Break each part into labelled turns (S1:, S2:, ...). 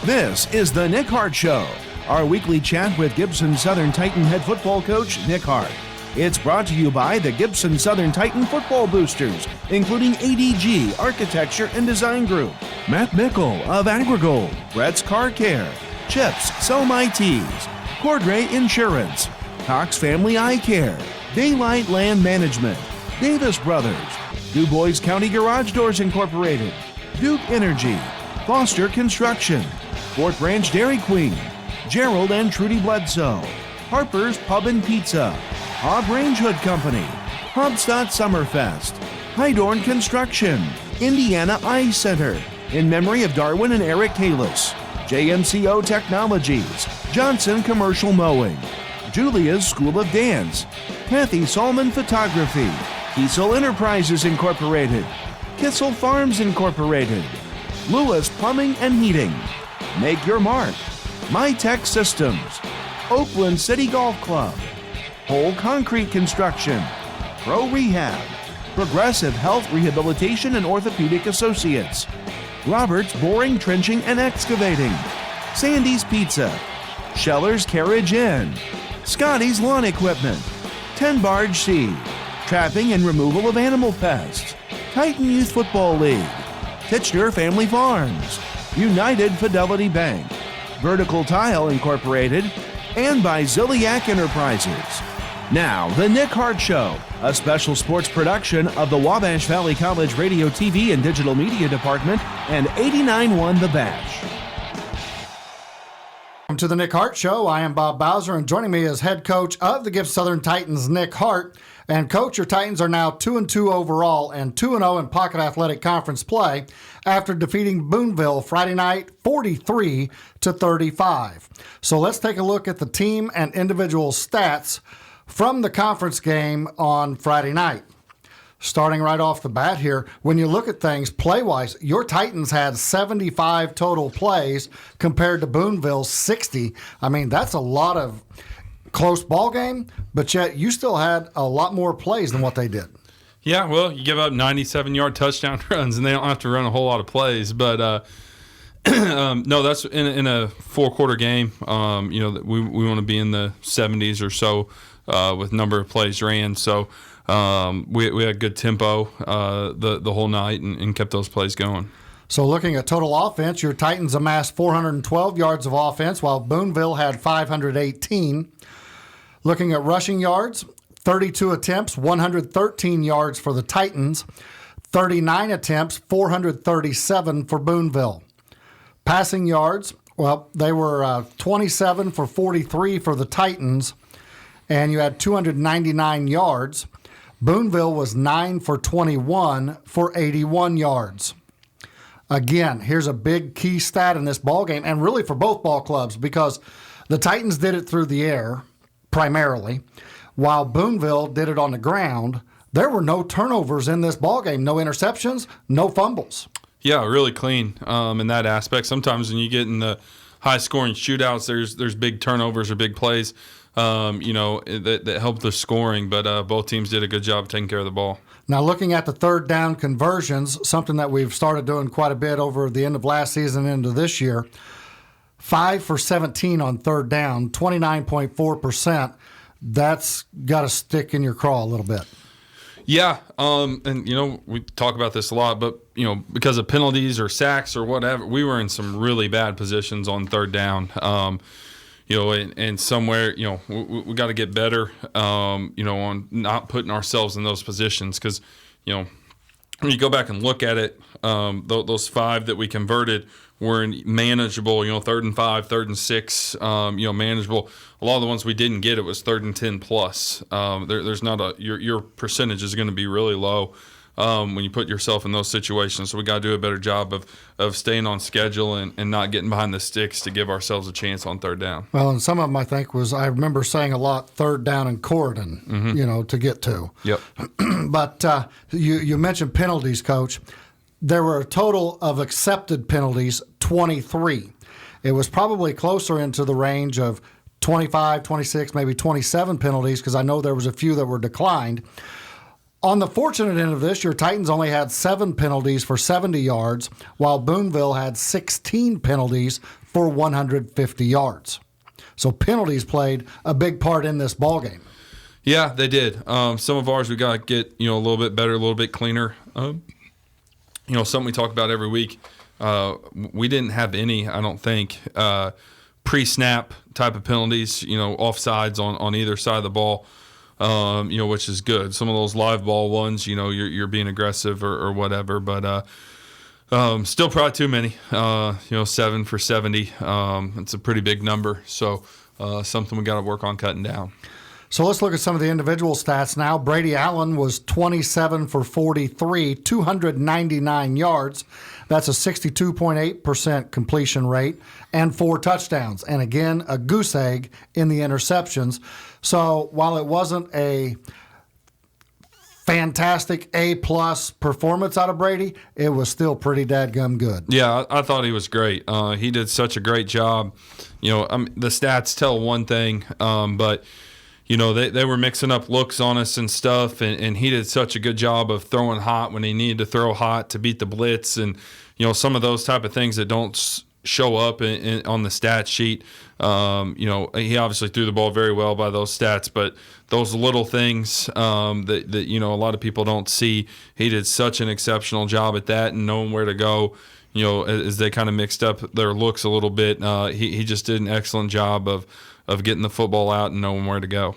S1: This is the Nick Hart Show, our weekly chat with Gibson Southern Titan head football coach Nick Hart. It's brought to you by the Gibson Southern Titan football boosters, including ADG Architecture and Design Group, Matt Mickle of AgriGold, Brett's Car Care, Chips Sell My Tees, Cordray Insurance, Cox Family Eye Care, Daylight Land Management, Davis Brothers, Du Bois County Garage Doors Incorporated, Duke Energy, Foster Construction, Fort Branch Dairy Queen, Gerald and Trudy Bledsoe, Harper's Pub and Pizza, Hobb Range Hood Company, Hobstadt Summerfest, Hydorn Construction, Indiana Eye Center, in memory of Darwin and Eric Kalis, JMCO Technologies, Johnson Commercial Mowing, Julia's School of Dance, Kathy Solomon Photography, Kiesel Enterprises Incorporated, Kissel Farms Incorporated, Lewis Plumbing and Heating, Make Your Mark, MyTech Systems, Oakland City Golf Club, Whole Concrete Construction, Pro Rehab, Progressive Health Rehabilitation and Orthopedic Associates, Roberts Boring, Trenching and Excavating, Sandy's Pizza, Scheller's Carriage Inn, Scotty's Lawn Equipment, 10 Barge Seed, Trapping and Removal of Animal Pests, Titan Youth Football League, Titchener Family Farms, United Fidelity Bank, Vertical Tile Incorporated, and by Ziliak Enterprises. Now, the Nick Hart Show, a special sports production of the Wabash Valley College Radio, TV, and Digital Media Department and 89.1 The Bash.
S2: Welcome to the Nick Hart Show. I am Bob Bowser, and joining me is head coach of the Gibson Southern Titans, Nick Hart. And coach, your Titans are now 2-2 overall and 2-0 in Pocket Athletic Conference play after defeating Boonville Friday night 43-35. So let's take a look at the team and individual stats from the conference game on Friday night. Starting right off the bat here, when you look at things play-wise, your Titans had 75 total plays compared to Boonville's 60. I mean, that's a lot of close ball game, but yet you still had a lot more plays than what they did.
S3: Yeah, well, you give up 97-yard touchdown runs, and they don't have to run a whole lot of plays. But no, that's in a four-quarter game. We want to be in the 70s or so with number of plays ran. So we had good tempo the whole night and kept those plays going.
S2: So looking at total offense, your Titans amassed 412 yards of offense, while Boonville had 518. Looking at rushing yards, 32 attempts, 113 yards for the Titans, 39 attempts, 437 for Boonville. Passing yards, well, they were 27 for 43 for the Titans, and you had 299 yards. Boonville was 9 for 21 for 81 yards. Again, here's a big key stat in this ballgame, and really for both ball clubs, because the Titans did it through the air primarily, while Boonville did it on the ground. There were no turnovers in this ballgame, no interceptions, no fumbles.
S3: Yeah, really clean in that aspect. Sometimes when you get in the high-scoring shootouts, there's big turnovers or big plays, that help the scoring. But both teams did a good job of taking care of the ball.
S2: Now, looking at the third down conversions, something that we've started doing quite a bit over the end of last season into this year, 5 for 17 on third down, 29.4%. That's got to stick in your craw a little bit.
S3: Yeah, and we talk about this a lot, but because of penalties or sacks or whatever, we were in some really bad positions on third down. And somewhere, we got to get better, on not putting ourselves in those positions, because, when you go back and look at it, those 5 that we converted were manageable, 3rd and 5, 3rd and 6, manageable. A lot of the ones we didn't get, it was 3rd and 10 plus. There's not your percentage is going to be really low when you put yourself in those situations. So we got to do a better job of staying on schedule and not getting behind the sticks to give ourselves a chance on third down.
S2: Well, and some of them I think I remember saying a lot, third down and Corridon, to get to.
S3: Yep.
S2: But you mentioned penalties, Coach. There were a total of accepted penalties, 23. It was probably closer into the range of 25, 26, maybe 27 penalties, because I know there was a few that were declined. On the fortunate end of this, your Titans only had 7 penalties for 70 yards, while Boonville had 16 penalties for 150 yards. So penalties played a big part in this ball game.
S3: Yeah, they did. Some of ours we got to get a little bit better, a little bit cleaner. Something we talk about every week. We didn't have any, I don't think, pre-snap type of penalties. Offsides on either side of the ball. Which is good. Some of those live ball ones, you're being aggressive or whatever, but still probably too many. 7 for 70. It's a pretty big number, so something we got to work on cutting down.
S2: So let's look at some of the individual stats now. Brady Allen was 27 for 43, 299 yards. That's a 62.8% completion rate and 4 touchdowns. And again, a goose egg in the interceptions. So while it wasn't a fantastic A-plus performance out of Brady, it was still pretty dadgum good.
S3: Yeah, I thought he was great. He did such a great job. The stats tell one thing, but they were mixing up looks on us and stuff, and he did such a good job of throwing hot when he needed to throw hot to beat the blitz, and some of those type of things that don't show up on the stat sheet. He obviously threw the ball very well by those stats, but those little things that a lot of people don't see, he did such an exceptional job at that and knowing where to go. As they kind of mixed up their looks a little bit, he just did an excellent job of getting the football out and knowing where to go.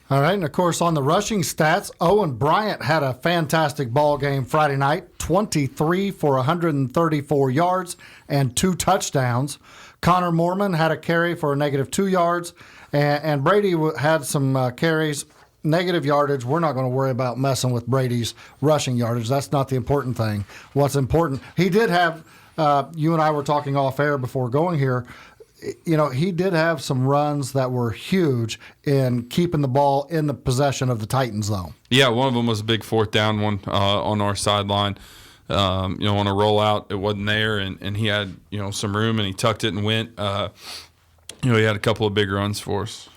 S2: All right, and of course on the rushing stats, Owen Bryant had a fantastic ball game Friday night, 23 for 134 yards and 2 touchdowns. Connor Mormon had a carry for a -2 yards, and Brady had some carries, negative yardage. We're not going to worry about messing with Brady's rushing yardage. That's not the important thing. What's important, he did have, you and I were talking off air before going here, he did have some runs that were huge in keeping the ball in the possession of the Titans, though.
S3: Yeah, one of them was a big 4th down one on our sideline. On a rollout, it wasn't there, and he had some room, and he tucked it and went. He had a couple of big runs for us.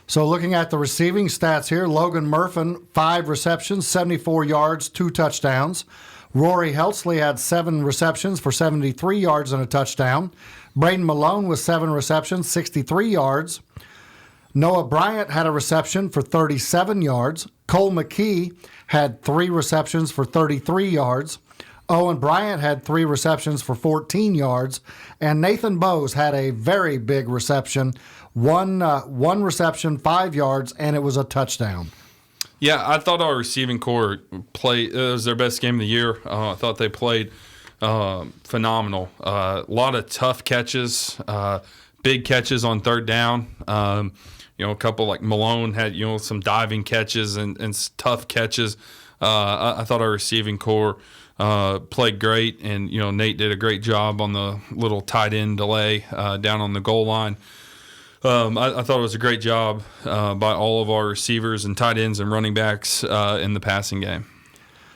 S2: So looking at the receiving stats here, Logan Murphin, 5 receptions, 74 yards, 2 touchdowns. Rory Helsley had 7 receptions for 73 yards and a touchdown. Braden Malone with 7 receptions, 63 yards. Noah Bryant had a reception for 37 yards. Cole McKee had 3 receptions for 33 yards. Owen Bryant had 3 receptions for 14 yards. And Nathan Bowes had a very big reception, one reception, 5 yards, and it was a touchdown.
S3: Yeah, I thought our receiving core played. It was their best game of the year. I thought they played phenomenal. A lot of tough catches, big catches on 3rd down. A couple like Malone had some diving catches and tough catches. I thought our receiving core played great, and Nate did a great job on the little tight end delay down on the goal line. I thought it was a great job by all of our receivers and tight ends and running backs in the passing game.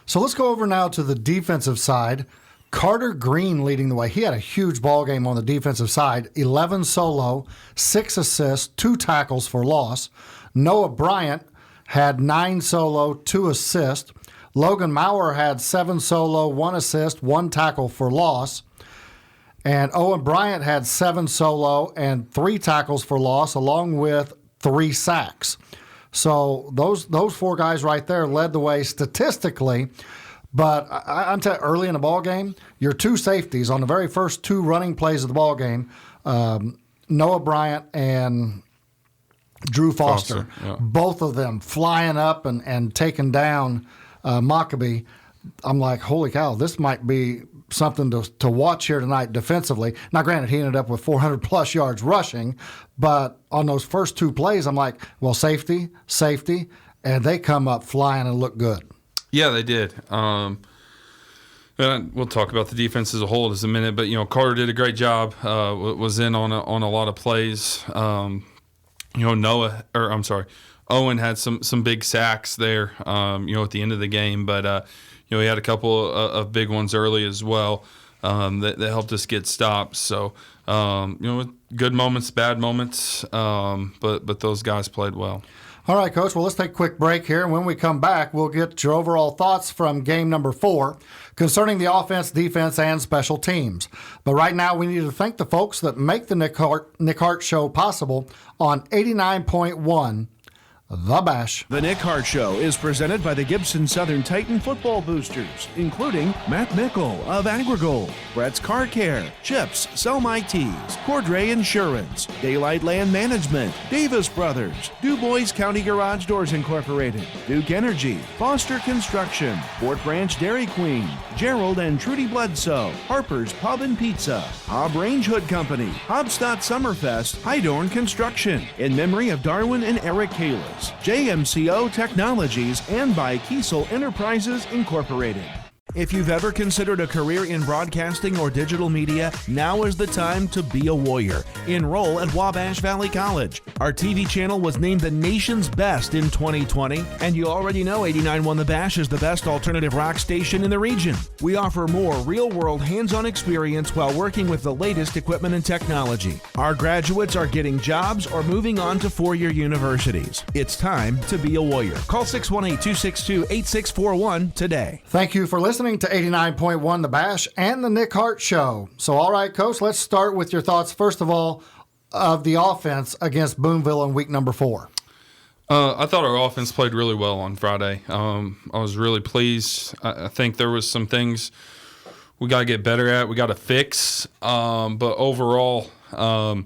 S2: So let's go over now to the defensive side. Carter Green leading the way. He had a huge ball game on the defensive side. 11 solo, 6 assists, 2 tackles for loss. Noah Bryant had 9 solo, 2 assists. Logan Maurer had 7 solo, 1 assist, 1 tackle for loss. And Owen Bryant had 7 solo and 3 tackles for loss, along with 3 sacks. So those 4 guys right there led the way statistically. But I'm telling you, early in the ball game, your 2 safeties on the very first 2 running plays of the ball game, Noah Bryant and Drew Foster,
S3: yeah.
S2: Both of them flying up and taking down Maccabee. I'm like, holy cow, this might be something to watch here tonight defensively. Now, granted, he ended up with 400-plus yards rushing, but on those first 2 plays, I'm like, well, safety, and they come up flying and look good.
S3: Yeah, they did. And we'll talk about the defense as a whole in just a minute, but Carter did a great job. Was in on a lot of plays. Owen had some big sacks there. At the end of the game, but he had a couple of big ones early as well that helped us get stops. So good moments, bad moments, but those guys played well.
S2: All right, Coach. Well, let's take a quick break here. And when we come back, we'll get your overall thoughts from game number 4 concerning the offense, defense, and special teams. But right now, we need to thank the folks that make the Nick Hart Show possible on 89.1 The Bash.
S1: The Nick Hart Show is presented by the Gibson Southern Titan football boosters, including Matt Mickle of Agrigold, Brett's Car Care, Chips, Sell My Tees, Cordray Insurance, Daylight Land Management, Davis Brothers, DuBois County Garage Doors Incorporated, Duke Energy, Foster Construction, Fort Branch Dairy Queen, Gerald and Trudy Bledsoe, Harper's Pub and Pizza, Hobb Range Hood Company, Hobstadt Summerfest, Hydorn Construction, in memory of Darwin and Eric Kalis, JMCO Technologies, and by Kiesel Enterprises Incorporated. If you've ever considered a career in broadcasting or digital media, now is the time to be a warrior. Enroll at Wabash Valley College. Our TV channel was named the nation's best in 2020, and you already know 89.1 The Bash is the best alternative rock station in the region. We offer more real-world hands-on experience while working with the latest equipment and technology. Our graduates are getting jobs or moving on to four-year universities. It's time to be a warrior. Call 618-262-8641 today.
S2: Thank you for listening to 89.1 The Bash and the Nick Hart Show. So, all right, Coach, let's start with your thoughts, first of all, of the offense against Boonville in week number 4.
S3: I thought our offense played really well on Friday. I was really pleased. I think there was some things we got to get better at, we got to fix. But overall, I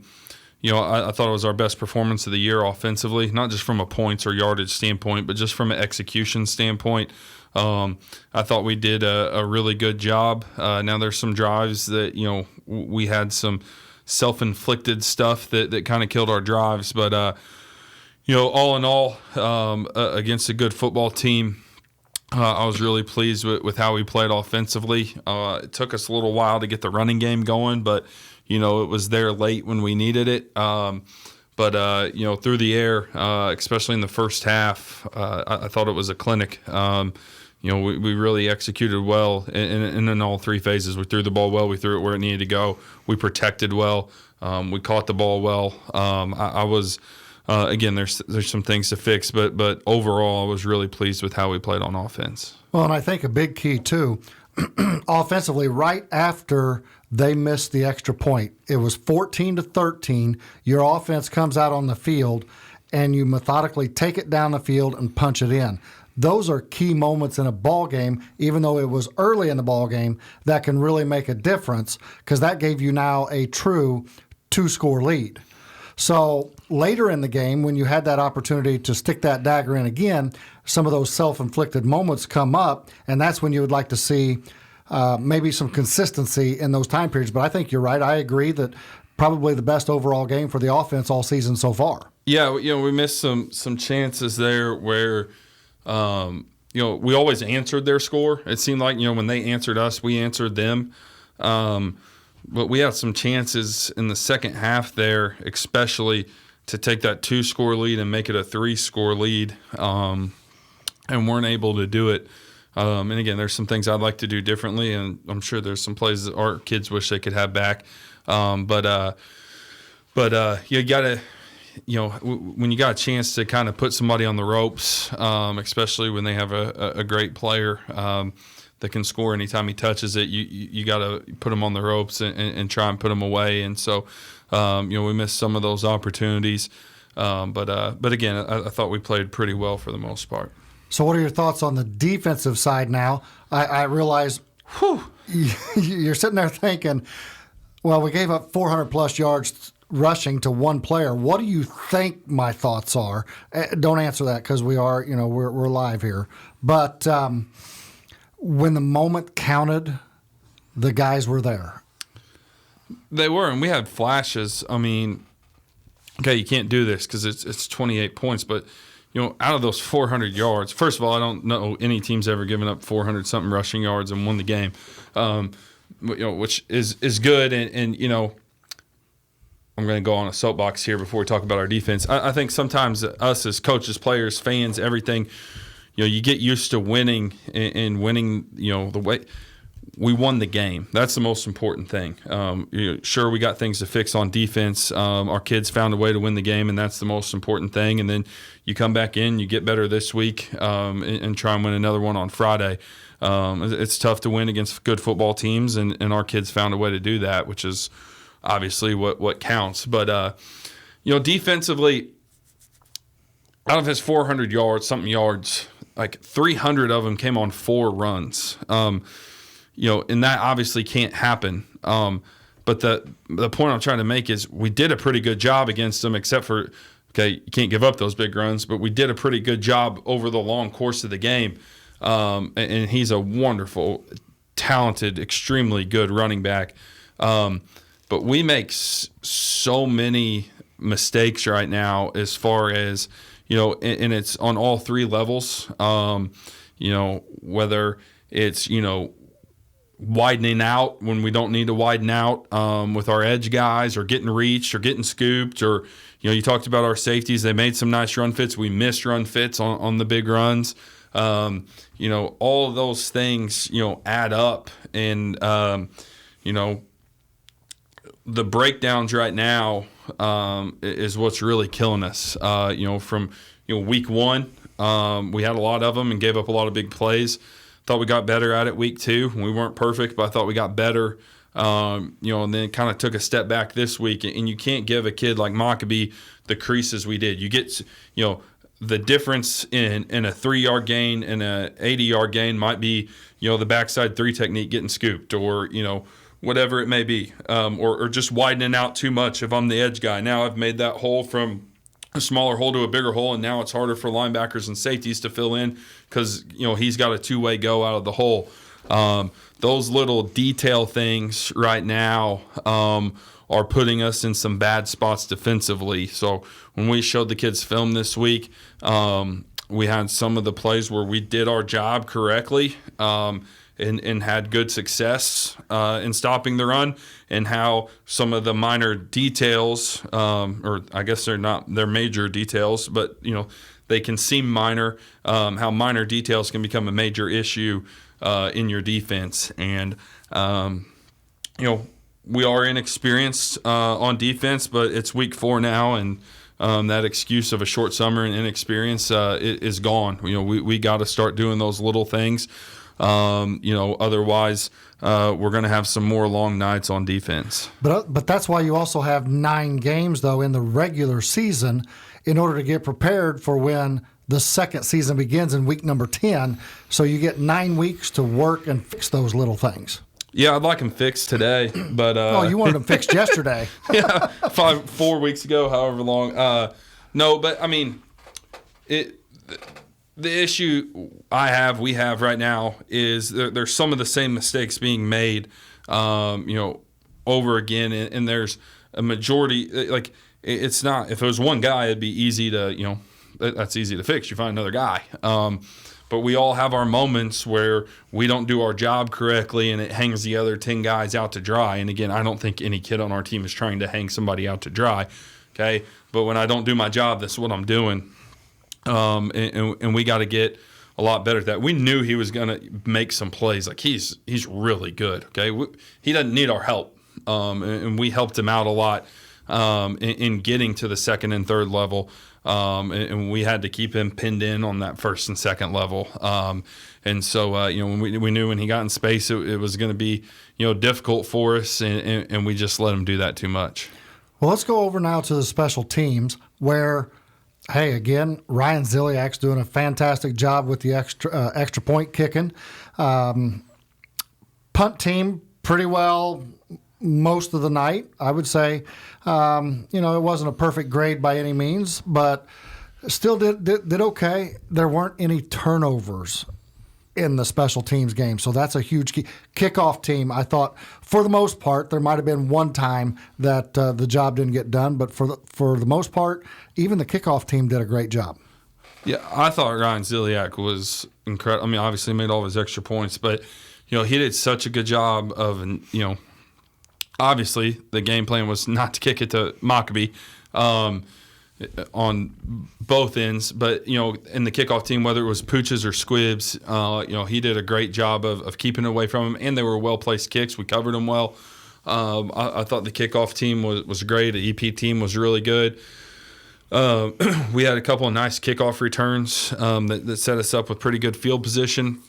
S3: thought it was our best performance of the year offensively, not just from a points or yardage standpoint, but just from an execution standpoint. I thought we did a really good job. Now there's some drives that, we had some self-inflicted stuff that kind of killed our drives. But, all in all, against a good football team, I was really pleased with how we played offensively. It took us a little while to get the running game going, but, it was there late when we needed it. But through the air, especially in the first half, I thought it was a clinic. We really executed well in all three phases. We threw the ball well. We threw it where it needed to go. We protected well. We caught the ball well. I was, again, there's some things to fix, but overall, I was really pleased with how we played on offense.
S2: Well, and I think a big key, too, offensively, right after they missed the extra point, it was 14-13. Your offense comes out on the field, and you methodically take it down the field and punch it in. Those are key moments in a ball game, even though it was early in the ball game, that can really make a difference because that gave you now a true 2-score lead. So later in the game, when you had that opportunity to stick that dagger in again, some of those self-inflicted moments come up, and that's when you would like to see maybe some consistency in those time periods. But I think you're right. I agree that probably the best overall game for the offense all season so far.
S3: Yeah, we missed some chances there where we always answered their score. It seemed like, when they answered us, we answered them. But we had some chances in the second half there, especially to take that 2-score lead and make it a 3-score lead, and weren't able to do it. And again, there's some things I'd like to do differently, and I'm sure there's some plays that our kids wish they could have back. But you got to, when you got a chance to kind of put somebody on the ropes, especially when they have a great player that can score anytime he touches it, you got to put them on the ropes and try and put them away. And so, we missed some of those opportunities. But again, I thought we played pretty well for the most part.
S2: So what are your thoughts on the defensive side now? I realize you're sitting there thinking, well, we gave up 400-plus yards rushing to one player. What do you think my thoughts are? Don't answer that because we are, we're live here. But when the moment counted, the guys were there.
S3: They were, and we had flashes. I mean, okay, you can't do this because it's 28 points, but out of those 400 yards, first of all, I don't know any team's ever given up 400-something rushing yards and won the game, which is good. And I'm going to go on a soapbox here before we talk about our defense. I think sometimes us as coaches, players, fans, everything, you get used to winning and winning, the way we won the game. That's the most important thing. Sure, we got things to fix on defense. Our kids found a way to win the game, and that's the most important thing. And then you come back in, you get better this week, and try and win another one on Friday. It's tough to win against good football teams, and our kids found a way to do that, which is obviously what counts. But, defensively, out of his 400 yards, like 300 of them came on 4 runs. And that obviously can't happen. But the point I'm trying to make is we did a pretty good job against them, except for, you can't give up those big runs, but we did a pretty good job over the long course of the game. And he's a wonderful, talented, extremely good running back. But we make so many mistakes right now as far as, and it's on all 3 levels, whether it's, widening out when we don't need to widen out with our edge guys, or getting reached or getting scooped, or, you talked about our safeties. They made some nice run fits. We missed run fits on the big runs. All of those things, add up. And, the breakdowns right now is what's really killing us. From week 1, we had a lot of them and gave up a lot of big plays. Thought we got better at it week 2. We weren't perfect, but I thought we got better. And then kind of took a step back this week. And you can't give a kid like Maccabee the creases we did. You get, the difference in a 3-yard gain and a 80-yard gain might be, the backside 3 technique getting scooped, or, whatever it may be, or just widening out too much if I'm the edge guy. Now I've made that hole from a smaller hole to a bigger hole, and now it's harder for linebackers and safeties to fill in because, he's got a 2-way go out of the hole. Those little detail things right now are putting us in some bad spots defensively. So when we showed the kids film this week, we had some of the plays where we did our job correctly, and had good success in stopping the run, and how some of the minor details, or I guess they're major details, but they can seem minor, how minor details can become a major issue in your defense. And we are inexperienced on defense, but it's week 4 now, and that excuse of a short summer and inexperience is gone. We got to start doing those little things. Otherwise, we're going to have some more long nights on defense.
S2: But that's why you also have 9 games, though, in the regular season in order to get prepared for when the second season begins in week number 10. So you get 9 weeks to work and fix those little things.
S3: Yeah, I'd like them fixed today, but
S2: you wanted them fixed yesterday.
S3: Yeah, 4 weeks ago, however long. No, but I mean, the issue we have right now is there's some of the same mistakes being made, over again, and there's a majority. Like, it's not, if it was one guy, it'd be easy to, that's easy to fix. You find another guy. But we all have our moments where we don't do our job correctly, and it hangs the other 10 guys out to dry. And again, I don't think any kid on our team is trying to hang somebody out to dry. Okay. But when I don't do my job, that's what I'm doing. And we got to get a lot better at that. We knew he was going to make some plays. Like, he's really good. Okay. He doesn't need our help. And we helped him out a lot, in getting to the second and third level. And we had to keep him pinned in on that first and second level. And so, when we knew when he got in space, it was going to be, difficult for us, and we just let him do that too much.
S2: Well, let's go over now to the special teams where, hey, again, Ryan Ziliak's doing a fantastic job with the extra point kicking. Punt team, pretty well most of the night, I would say. It wasn't a perfect grade by any means, but still did okay. There weren't any turnovers in the special teams game, so that's a huge key. Kickoff team, I thought, for the most part, there might have been one time that the job didn't get done, but for the most part, even the kickoff team did a great job.
S3: Yeah, I thought Ryan Ziliak was incredible. I mean, obviously he made all of his extra points, but, he did such a good job of, obviously the game plan was not to kick it to Maccabee. on both ends. But, in the kickoff team, whether it was Pooches or Squibs, he did a great job of keeping away from them, and they were well-placed kicks. We covered them well. I thought the kickoff team was great. The EP team was really good. We had a couple of nice kickoff returns that set us up with pretty good field position.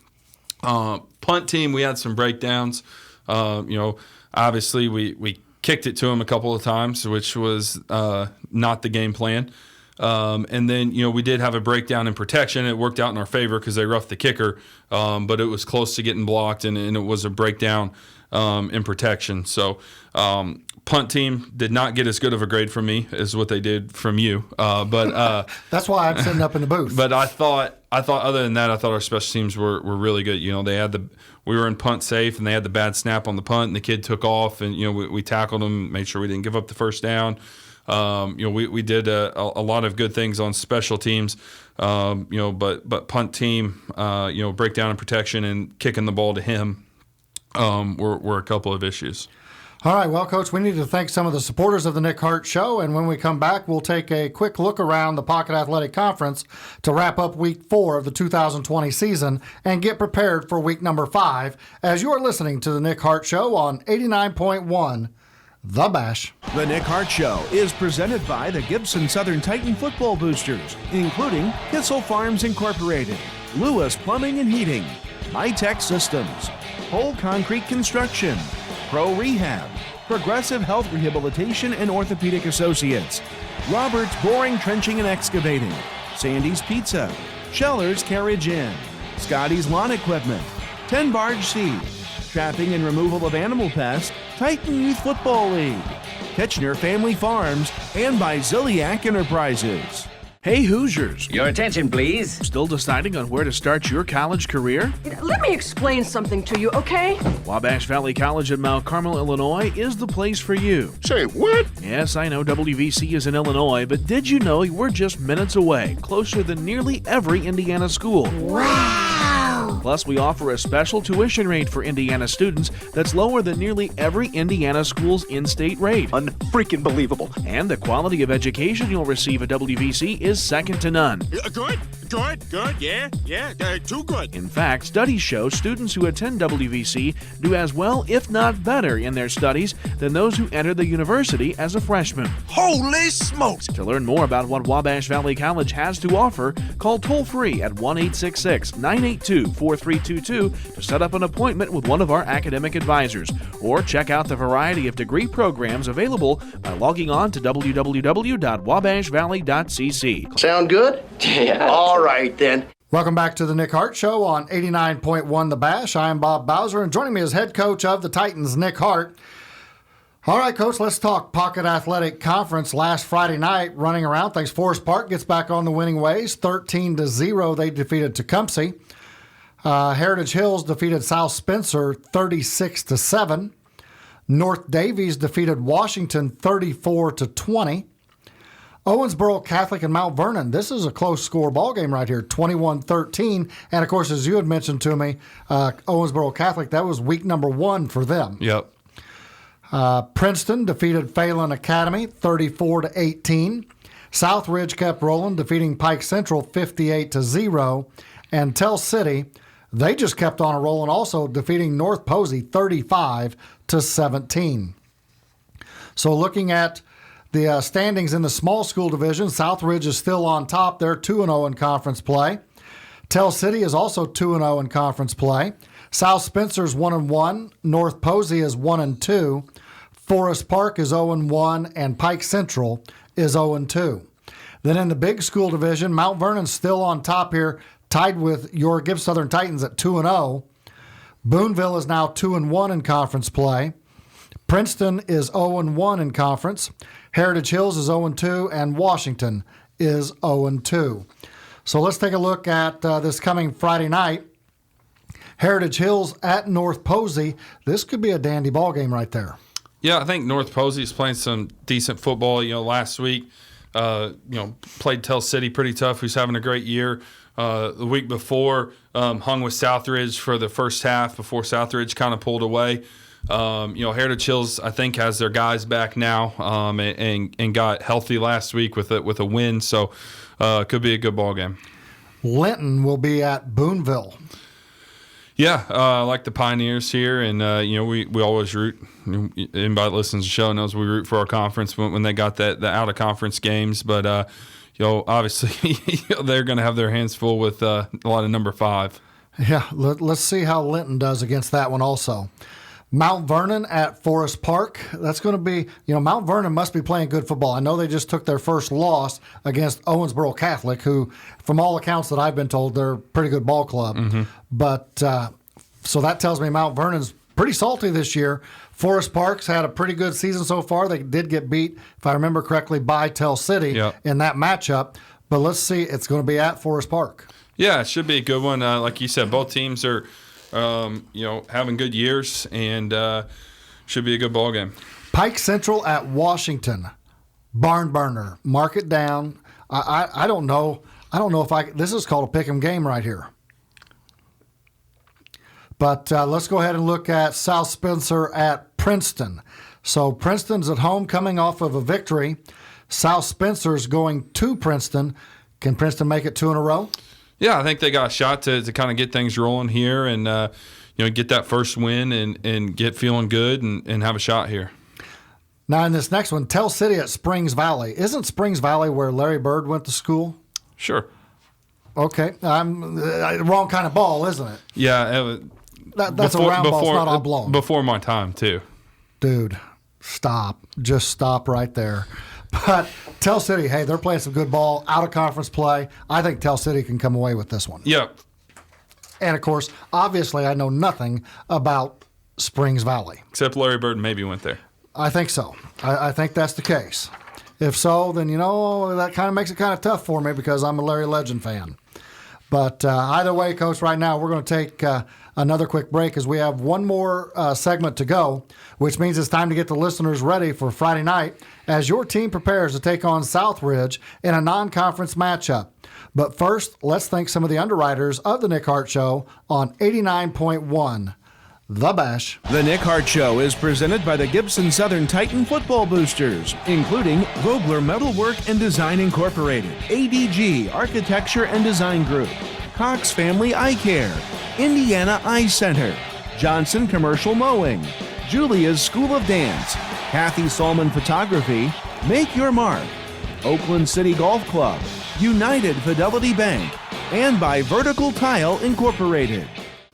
S3: Punt team, we had some breakdowns. Obviously we kicked it to them a couple of times, which was not the game plan. And then, we did have a breakdown in protection. It worked out in our favor because they roughed the kicker, but it was close to getting blocked, and it was a breakdown in protection. So punt team did not get as good of a grade from me as what they did from you. But
S2: that's why I'm sitting up in the booth.
S3: But I thought other than that, I thought our special teams were really good. They had we were in punt safe, and they had the bad snap on the punt, and the kid took off, and we tackled him, made sure we didn't give up the first down. We did a lot of good things on special teams, but punt team, breakdown and protection and kicking the ball to him were a couple of issues.
S2: All right, well, Coach, we need to thank some of the supporters of the Nick Hart Show, and when we come back, we'll take a quick look around the Pocket Athletic Conference to wrap up Week 4 of the 2020 season and get prepared for Week number 5 as you're listening to the Nick Hart Show on 89.1 The Bash.
S1: The Nick Hart Show is presented by the Gibson Southern Titan Football Boosters, including Kissel Farms Incorporated, Lewis Plumbing and Heating, High-Tech Systems, Whole Concrete Construction, Pro Rehab, Progressive Health Rehabilitation and Orthopedic Associates, Roberts Boring, Trenching and Excavating, Sandy's Pizza, Scheller's Carriage Inn, Scotty's Lawn Equipment, 10 Barge Seed, Trapping and Removal of Animal Pests, Titan Youth Football League, Kitchener Family Farms, and by Ziliac Enterprises.
S4: Hey Hoosiers!
S5: Your attention, please.
S4: Still deciding on where to start your college career?
S6: Let me explain something to you, okay?
S4: Wabash Valley College in Mount Carmel, Illinois is the place for you.
S7: Say what?
S4: Yes, I know WVC is in Illinois, but did you know we're just minutes away, closer than nearly every Indiana school?
S6: Wow!
S4: Plus, we offer a special tuition rate for Indiana students that's lower than nearly every Indiana school's in-state rate.
S7: Unfreaking believable.
S4: And the quality of education you'll receive at WVC is second to none.
S7: Good, yeah, too good.
S4: In fact, studies show students who attend WVC do as well, if not better, in their studies than those who enter the university as a freshman.
S7: Holy smokes!
S4: To learn more about what Wabash Valley College has to offer, call toll-free at 1-866-982-4322 to set up an appointment with one of our academic advisors, or check out the variety of degree programs available by logging on to www.wabashvalley.cc.
S8: Sound good?
S5: Yeah.
S8: All right, then.
S2: Welcome back to the Nick Hart Show on 89.1 The Bash. I am Bob Bowser, and joining me is head coach of the Titans, Nick Hart. All right, Coach, let's talk Pocket Athletic Conference last Friday night, running around. Thanks. Forest Park gets back on the winning ways. 13-0, they defeated Tecumseh. Heritage Hills defeated South Spencer 36-7. North Davies defeated Washington 34-20. Owensboro Catholic and Mount Vernon. This is a close score ball game right here, 21-13. And, of course, as you had mentioned to me, Owensboro Catholic, that was week number 1 for them.
S3: Yep.
S2: Princeton defeated Phelan Academy 34-18. Southridge kept rolling, defeating Pike Central 58-0. And Tell City, they just kept on a rolling also, defeating North Posey 35-17. So looking at the standings in the small school division, Southridge is still on top. They're 2-0 in conference play. Tell City is also 2-0 in conference play. South Spencer's 1-1. North Posey is 1-2. Forest Park is 0-1, and Pike Central is 0-2. Then in the big school division, Mount Vernon's still on top here, tied with your Gibson Southern Titans at 2-0. Boonville is now 2-1 in conference play. Princeton is 0-1 in conference. Heritage Hills is 0-2, and Washington is 0-2. So let's take a look at this coming Friday night. Heritage Hills at North Posey. This could be a dandy ball game right there.
S3: Yeah, I think North Posey is playing some decent football. Last week, played Tell City pretty tough, who's having a great year. The week before, hung with Southridge for the first half before Southridge kind of pulled away. Heritage Hills, I think, has their guys back now, and got healthy last week with a win. So could be a good ball game.
S2: Linton will be at Boonville.
S3: Yeah, like the Pioneers here, and we always root. Anybody that listens to the show knows we root for our conference when they got the out of conference games. But obviously they're going to have their hands full with a lot of number 5.
S2: Yeah, let's see how Linton does against that one also. Mount Vernon at Forest Park. That's going to be, Mount Vernon must be playing good football. I know they just took their first loss against Owensboro Catholic, who, from all accounts that I've been told, they're a pretty good ball club. Mm-hmm. But so that tells me Mount Vernon's pretty salty this year. Forest Park's had a pretty good season so far. They did get beat, if I remember correctly, by Tell City in that matchup. But let's see. It's going to be at Forest Park. Yeah,
S3: it should be a good one. Like you said, both teams are having good years, and should be a good ball game.
S2: Pike Central at Washington. Barn burner. Mark it down. I don't know. If this is called a pick'em game right here. But let's go ahead and look at South Spencer at Princeton. So Princeton's at home coming off of a victory. South Spencer's going to Princeton. Can Princeton make it 2 in a row?
S3: Yeah, I think they got a shot to kind of get things rolling here and get that first win and get feeling good and have a shot here.
S2: Now in this next one, Tell City at Springs Valley. Isn't Springs Valley where Larry Bird went to school?
S3: Sure.
S2: Okay. Wrong kind of ball, isn't it?
S3: Yeah.
S2: That's a round ball. It's not oblong.
S3: Before my time, too.
S2: Dude, stop. Just stop right there. But Tell City, hey, they're playing some good ball, out of conference play. I think Tell City can come away with this one.
S3: Yep.
S2: And, of course, obviously I know nothing about Springs Valley.
S3: Except Larry Bird maybe went there.
S2: I think so. I think that's the case. If so, then, that kind of makes it kind of tough for me because I'm a Larry Legend fan. But either way, Coach, right now we're going to take another quick break as we have one more segment to go, which means it's time to get the listeners ready for Friday night as your team prepares to take on Southridge in a non-conference matchup. But first, let's thank some of the underwriters of the Nick Hart Show on 89.1 The Bash.
S1: The Nick Hart Show is presented by the Gibson Southern Titan Football Boosters, including Vogler Metalwork and Design Incorporated, ADG Architecture and Design Group, Cox Family Eye Care, Indiana Eye Center, Johnson Commercial Mowing, Julia's School of Dance, Kathy Solman Photography, Make Your Mark, Oakland City Golf Club, United Fidelity Bank, and by Vertical Tile Incorporated.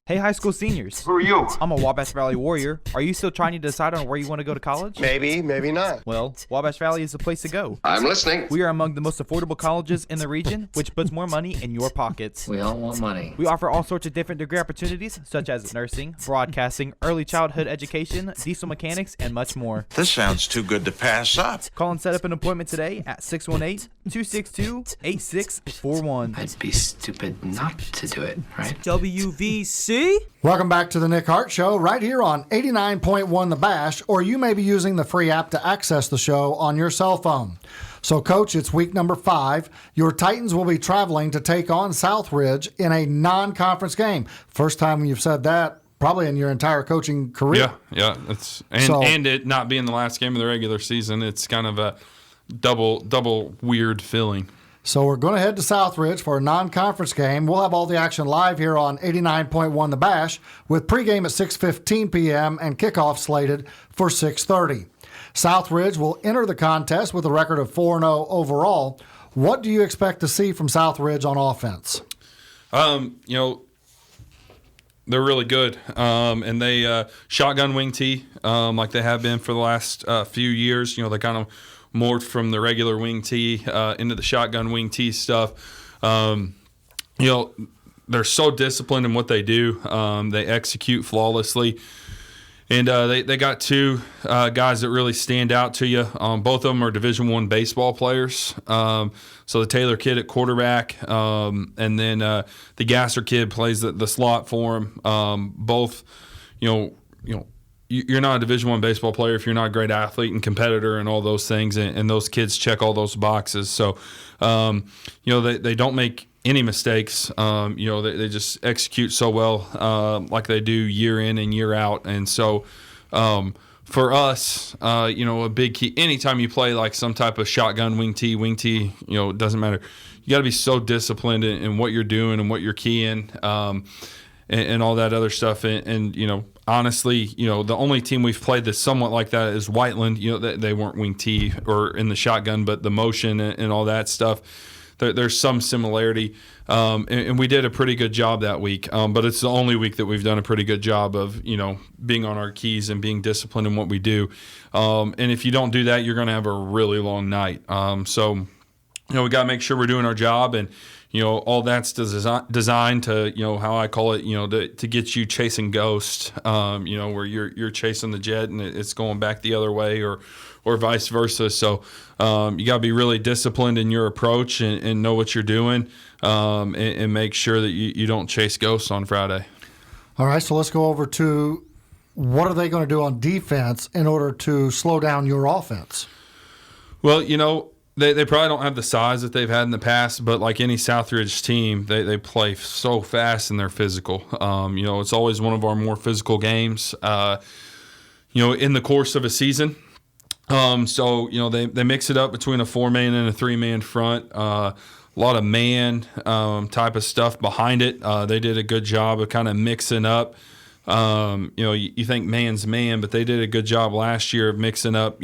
S5: Hey, high school seniors.
S7: Who are you?
S5: I'm a Wabash Valley Warrior. Are you still trying to decide on where you want to go to college?
S7: Maybe, maybe not.
S5: Well, Wabash Valley is the place to go.
S7: I'm listening.
S5: We are among the most affordable colleges in the region, which puts more money in your pockets.
S8: We all want money.
S5: We offer all sorts of different degree opportunities, such as nursing, broadcasting, early childhood education, diesel mechanics, and much more.
S9: This sounds too good to pass up.
S5: Call and set up an appointment today at 618-262-8641.
S8: I'd be stupid not to do it, right?
S5: WVC?
S2: Welcome back to the Nick Hart Show right here on 89.1 The Bash, or you may be using the free app to access the show on your cell phone. So, Coach, it's week number 5. Your Titans will be traveling to take on Southridge in a non-conference game. First time you've said that probably in your entire coaching career.
S3: Yeah. And it not being the last game of the regular season, it's kind of a double weird feeling.
S2: So we're going to head to Southridge for a non-conference game. We'll have all the action live here on 89.1 The Bash with pregame at 6:15 p.m. and kickoff slated for 6:30. Southridge will enter the contest with a record of 4-0 overall. What do you expect to see from Southridge on offense?
S3: They're really good, and they shotgun wing tee like they have been for the last few years. They kind of morphed from the regular wing tee into the shotgun wing tee stuff. They're so disciplined in what they do. They execute flawlessly. And they got 2 guys that really stand out to you. Both of them are Division I baseball players. So the Taylor kid at quarterback, and then the Gasser kid plays the slot for him. Both, you're not a Division I baseball player if you're not a great athlete and competitor and all those things, and those kids check all those boxes. So, they don't make any mistakes. They just execute so well like they do year in and year out. And so For us, a big key, anytime you play like some type of shotgun wing T, it doesn't matter. You got to be so disciplined in what you're doing and what you're keying, and all that other stuff. And honestly, the only team we've played that's somewhat like that is Whiteland. They weren't wing T or in the shotgun, but the motion and all that stuff. There's some similarity, and we did a pretty good job that week. But it's the only week that we've done a pretty good job of, being on our keys and being disciplined in what we do. And if you don't do that, you're going to have a really long night. So we got to make sure we're doing our job, and all that's designed to, how I call it, to get you chasing ghosts. Where you're chasing the jet and it's going back the other way, or vice versa. So you got to be really disciplined in your approach and know what you're doing, and make sure that you don't chase ghosts on Friday.
S2: All right, so let's go over to what are they going to do on defense in order to slow down your offense? Well,
S3: they probably don't have the size that they've had in the past, but like any Southridge team, they play so fast and they're physical. It's always one of our more physical games, in the course of a season. So they mix it up between a 4-man and a 3-man front. A lot of man type of stuff behind it. They did a good job of kind of mixing up. You think man's man, but they did a good job last year of mixing up,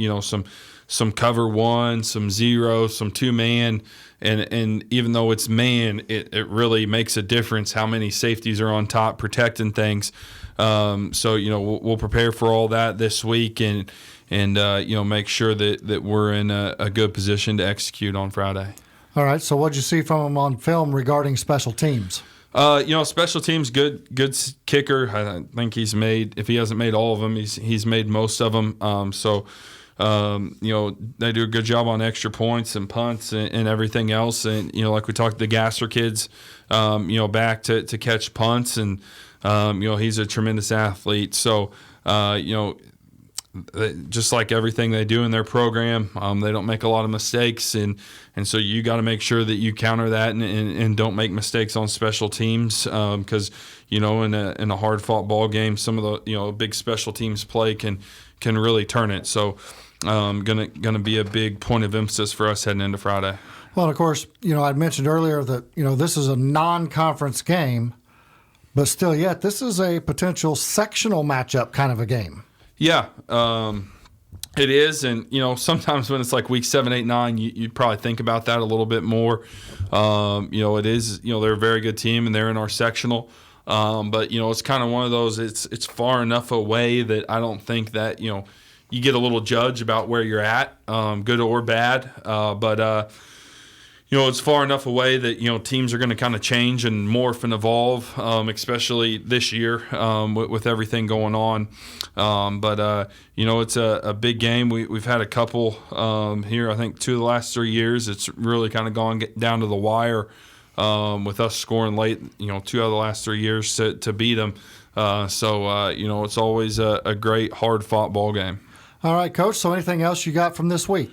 S3: some cover 1, some 0, some 2-man, and even though it's man, it really makes a difference how many safeties are on top protecting things. So we'll prepare for all that this week and make sure that we're in a good position to execute on Friday.
S2: All right. So what'd you see from him on film regarding special teams?
S3: Special teams, good kicker. I think he's made, if he hasn't made all of them, he's made most of them. They do a good job on extra points and punts and everything else. And, like we talked, the Gasser kids, back to catch punts. And, he's a tremendous athlete. So, just like everything they do in their program, they don't make a lot of mistakes. And so you got to make sure that you counter that and don't make mistakes on special teams. Because, in a hard-fought ball game, some of the, big special teams play can really turn it. So, gonna be a big point of emphasis for us heading into Friday.
S2: Well, of course, I'd mentioned earlier that, this is a non-conference game, but still yet this is a potential sectional matchup kind of a game.
S3: Yeah, it is. And, sometimes when it's like week 7, 8, 9, you probably think about that a little bit more. It is, they're a very good team and they're in our sectional. But, it's kind of one of those, it's far enough away that I don't think that, you get a little judge about where you're at, good or bad. But it's far enough away that, teams are going to kind of change and morph and evolve, especially this year with everything going on. But it's a big game. We've had a couple here, I think 2 of the last 3 years. It's really kind of gone down to the wire with us scoring late, 2 out of the last 3 years to beat them. So it's always a great, hard-fought ball game.
S2: All right, Coach, so anything else you got from this week?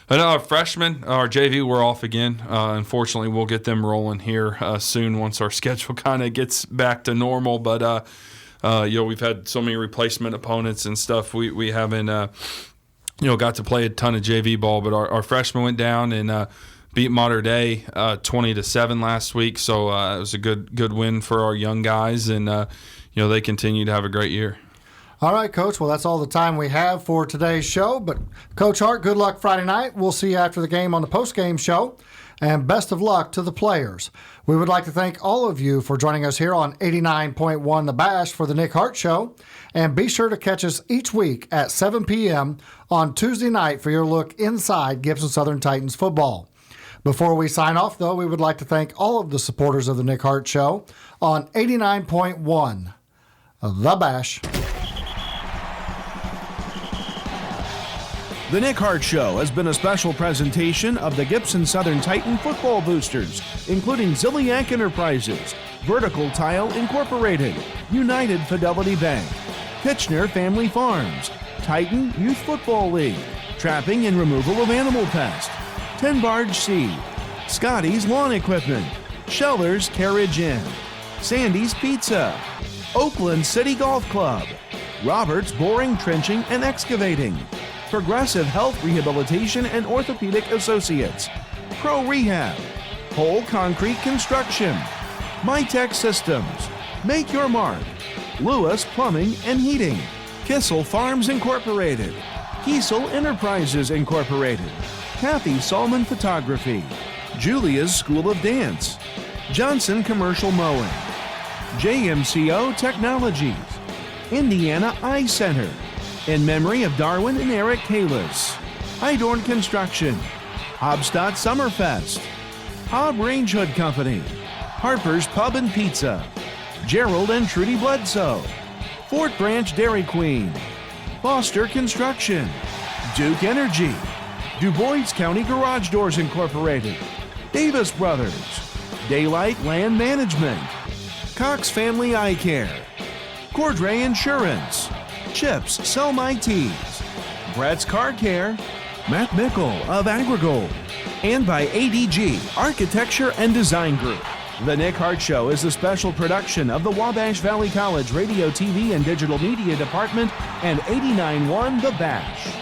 S3: Our freshmen, our JV, we're off again. Unfortunately, we'll get them rolling here soon once our schedule kind of gets back to normal. But, we've had so many replacement opponents and stuff. We haven't, got to play a ton of JV ball. But our freshmen went down and beat Mater Dei 20-7 last week. So it was a good win for our young guys. And, they continue to have a great year.
S2: All right, Coach. Well, that's all the time we have for today's show. But, Coach Hart, good luck Friday night. We'll see you after the game on the post-game show. And best of luck to the players. We would like to thank all of you for joining us here on 89.1 The Bash for the Nick Hart Show. And be sure to catch us each week at 7 p.m. on Tuesday night for your look inside Gibson Southern Titans football. Before we sign off, though, we would like to thank all of the supporters of the Nick Hart Show on 89.1 The Bash.
S1: The Nick Hart Show has been a special presentation of the Gibson Southern Titan Football Boosters, including Ziliak Enterprises, Vertical Tile Incorporated, United Fidelity Bank, Kitchener Family Farms, Titan Youth Football League, Trapping and Removal of Animal Pest, 10 Barge Seed, Scotty's Lawn Equipment, Schellers Carriage Inn, Sandy's Pizza, Oakland City Golf Club, Roberts Boring, Trenching, and Excavating. Progressive Health Rehabilitation and Orthopedic Associates. Pro Rehab. Whole Concrete Construction. MyTech Systems. Make Your Mark. Lewis Plumbing and Heating. Kissel Farms Incorporated. Kiesel Enterprises Incorporated. Kathy Salmon Photography. Julia's School of Dance. Johnson Commercial Mowing. JMCO Technologies. Indiana Eye Center. In memory of Darwin and Eric Kalis. Hydorn Construction. Hobstadt Summerfest. Hobb Range Hood Company. Harper's Pub and Pizza. Gerald and Trudy Bledsoe. Fort Branch Dairy Queen. Foster Construction. Duke Energy. Du Bois County Garage Doors Incorporated. Davis Brothers. Daylight Land Management. Cox Family Eye Care. Cordray Insurance. Chips Sell My Tees. Brett's Car Care. Matt Mickle of AgriGold. And by ADG Architecture and Design Group. The Nick Hart Show is a special production of the Wabash Valley College Radio, TV, and Digital Media Department and 89.1 The Bash.